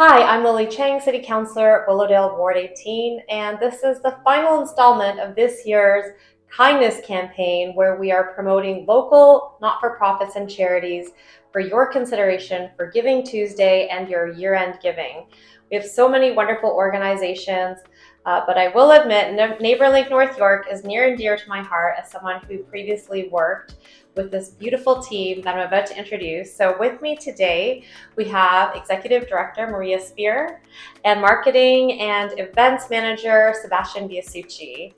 Hi, I'm Lily Chang, City Councillor, Willowdale Ward 18, and this is the final installment of this year's kindness campaign where we are promoting local not-for-profits and charities for your consideration for Giving Tuesday and your year-end giving. We have so many wonderful organizations, but I will admit NeighbourLink North York is near and dear to my heart as someone who previously worked with this beautiful team that I'm about to introduce. So with me today, we have Executive Director Maria Spear and Marketing and Events Manager Sebastian Biasucci.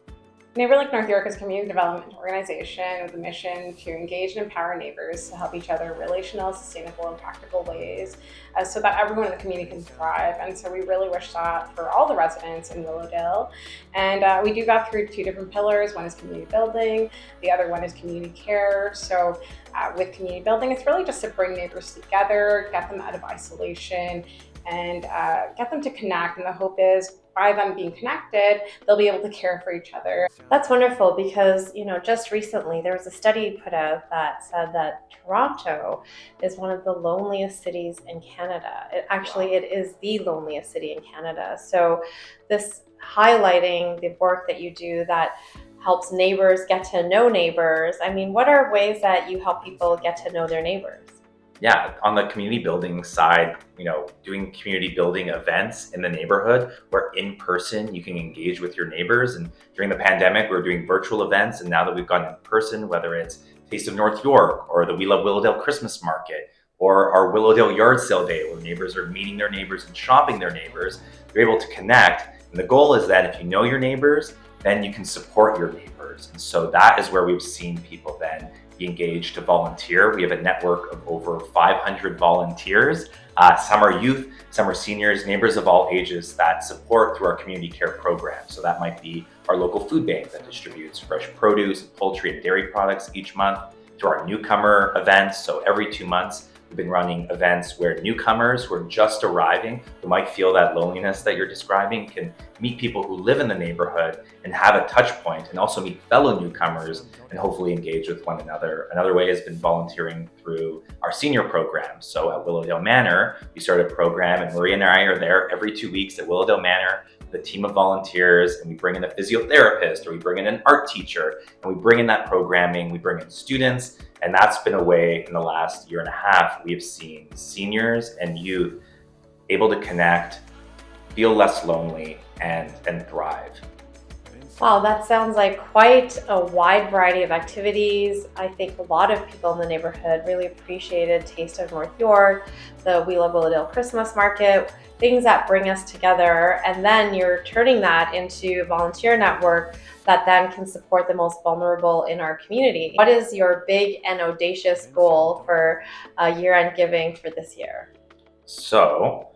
NeighbourLink North York is a community development organization with a mission to engage and empower neighbours to help each other in relational, sustainable, and practical ways so that everyone in the community can thrive. And so we really wish that for all the residents in Willowdale. And we do that through two different pillars. One is community building, the other one is community care. So with community building, it's really just to bring neighbours together, get them out of isolation, and get them to connect. And the hope is by them being connected, they'll be able to care for each other. That's wonderful because, just recently there was a study put out that said that Toronto is one of the loneliest cities in Canada. It is the loneliest city in Canada. So this highlighting the work that you do that helps neighbors get to know neighbors. I mean, what are ways that you help people get to know their neighbors? Yeah, on the community building side, doing community building events in the neighborhood where in person you can engage with your neighbors. And during the pandemic, we were doing virtual events. And now that we've gone in person, whether it's Taste of North York or the We Love Willowdale Christmas Market or our Willowdale Yard Sale Day, where neighbors are meeting their neighbors and shopping their neighbors, you're able to connect. And the goal is that if you know your neighbors, then you can support your neighbors. And so that is where we've seen people then be engaged to volunteer. We have a network of over 500 volunteers. Some are youth, some are seniors, neighbors of all ages that support through our community care program. So that might be our local food bank that distributes fresh produce, poultry, and dairy products each month, through our newcomer events. So every 2 months, we've been running events where newcomers who are just arriving, who might feel that loneliness that you're describing, can meet people who live in the neighborhood and have a touch point, and also meet fellow newcomers and hopefully engage with one another. Another way has been volunteering through our senior program. So at Willowdale Manor, we started a program, and Maria and I are there every 2 weeks at Willowdale Manor, the team of volunteers, and we bring in a physiotherapist, or we bring in an art teacher, and we bring in that programming, we bring in students. And that's been a way in the last year and a half, we have seen seniors and youth able to connect, feel less lonely, and thrive. Wow, that sounds like quite a wide variety of activities. I think a lot of people in the neighborhood really appreciated Taste of North York, the We Love Willowdale Christmas Market, things that bring us together. And then you're turning that into a volunteer network that then can support the most vulnerable in our community. What is your big and audacious goal for year-end giving for this year? So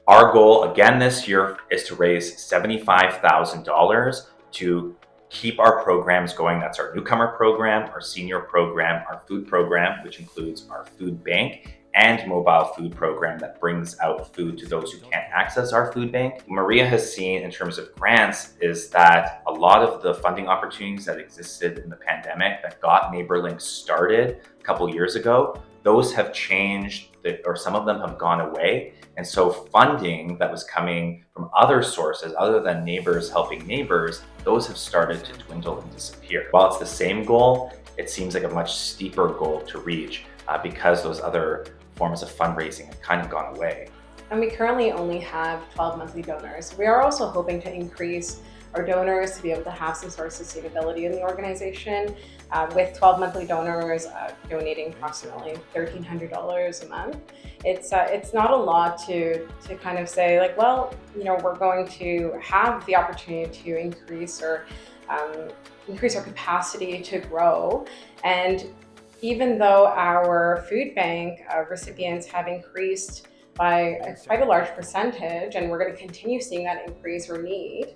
our goal again this year is to raise $75,000 to keep our programs going. That's our newcomer program, our senior program, our food program, which includes our food bank and mobile food program that brings out food to those who can't access our food bank. Maria has seen in terms of grants is that a lot of the funding opportunities that existed in the pandemic that got NeighbourLink started a couple years ago, those have changed, or some of them have gone away. And so funding that was coming from other sources other than neighbors helping neighbors, those have started to dwindle and disappear. While it's the same goal, it seems like a much steeper goal to reach because those other forms of fundraising have kind of gone away. And we currently only have 12 monthly donors. We are also hoping to increase our donors to be able to have some sort of sustainability in the organization, with 12 monthly donors donating approximately $1,300 a month. It's not a lot to kind of say like, well, we're going to have the opportunity to increase our capacity to grow. And even though our food bank recipients have increased by quite a large percentage, and we're going to continue seeing that increase or need,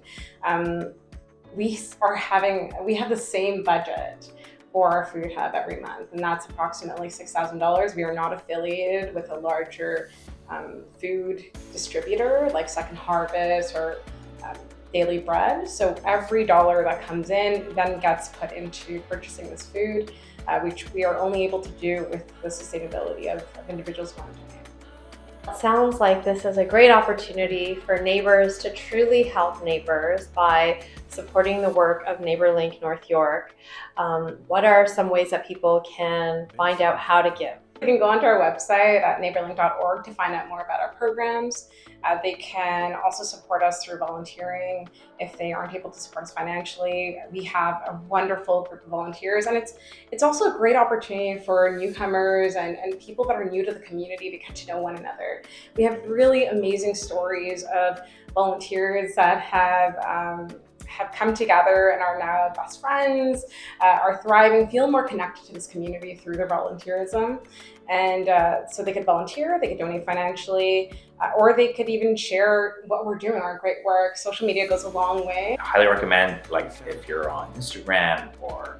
we have the same budget for our food hub every month, and that's approximately $6,000. We are not affiliated with a larger food distributor like Second Harvest or Daily Bread. So every dollar that comes in then gets put into purchasing this food, which we are only able to do with the sustainability of individuals who want to donate. It sounds like this is a great opportunity for neighbors to truly help neighbors by supporting the work of NeighbourLink North York. What are some ways that people can find out how to give? You can go onto our website at neighborlink.org to find out more about our programs. They can also support us through volunteering if they aren't able to support us financially. We have a wonderful group of volunteers, and it's also a great opportunity for newcomers and people that are new to the community to get to know one another. We have really amazing stories of volunteers that have come together and are now best friends, are thriving, feel more connected to this community through their volunteerism. And so they could volunteer, they could donate financially, or they could even share what we're doing, our great work. Social media goes a long way. I highly recommend, like, if you're on Instagram or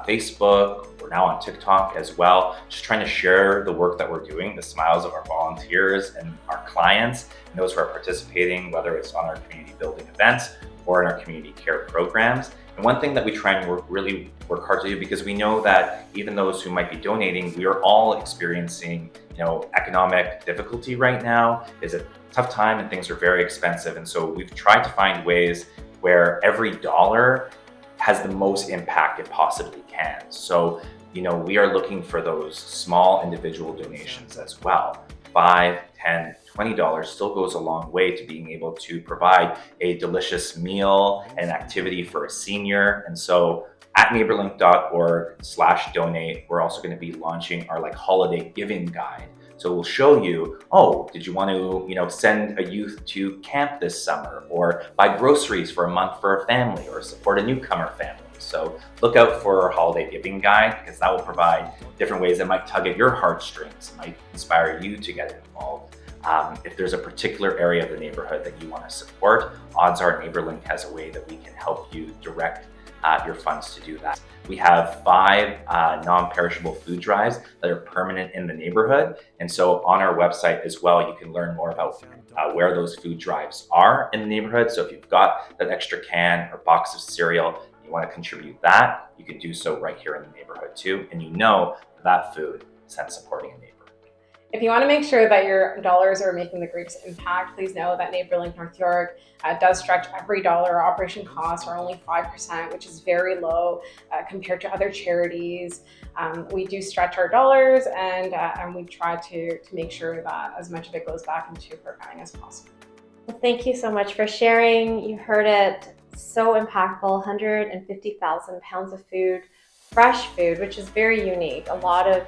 Facebook, we're now on TikTok as well, just trying to share the work that we're doing, the smiles of our volunteers and our clients, and those who are participating, whether it's on our community building events or in our community care programs. And one thing that we try and really work hard to do, because we know that even those who might be donating, we are all experiencing, economic difficulty right now. It's a tough time and things are very expensive. And so we've tried to find ways where every dollar has the most impact it possibly can. So, we are looking for those small individual donations as well. $5, $10, $20 still goes a long way to being able to provide a delicious meal and activity for a senior. And so at neighborlink.org/donate, we're also going to be launching our holiday giving guide. So we'll show you, did you want to, send a youth to camp this summer, or buy groceries for a month for a family, or support a newcomer family? So look out for our holiday giving guide, because that will provide different ways that might tug at your heartstrings, might inspire you to get involved. If there's a particular area of the neighborhood that you want to support, odds are NeighbourLink has a way that we can help you direct your funds to do that. We have 5 non-perishable food drives that are permanent in the neighborhood. And so on our website as well, you can learn more about where those food drives are in the neighborhood. So if you've got that extra can or box of cereal, you want to contribute that, you can do so right here in the neighborhood too. And that food is then supporting a neighbor. If you want to make sure that your dollars are making the greatest impact, please know that NeighbourLink North York does stretch every dollar. Our operation costs are only 5%, which is very low compared to other charities. We do stretch our dollars, and we try to make sure that as much of it goes back into programming as possible. Well, thank you so much for sharing. You heard it, so impactful. 150,000 pounds of food, fresh food, which is very unique. A lot of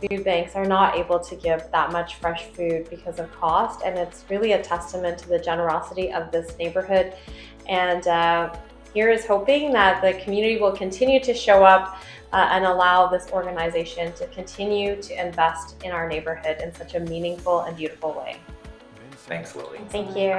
food banks are not able to give that much fresh food because of cost, and it's really a testament to the generosity of this neighborhood. And here is hoping that the community will continue to show up and allow this organization to continue to invest in our neighborhood in such a meaningful and beautiful way. Thanks, Lily. Thank you.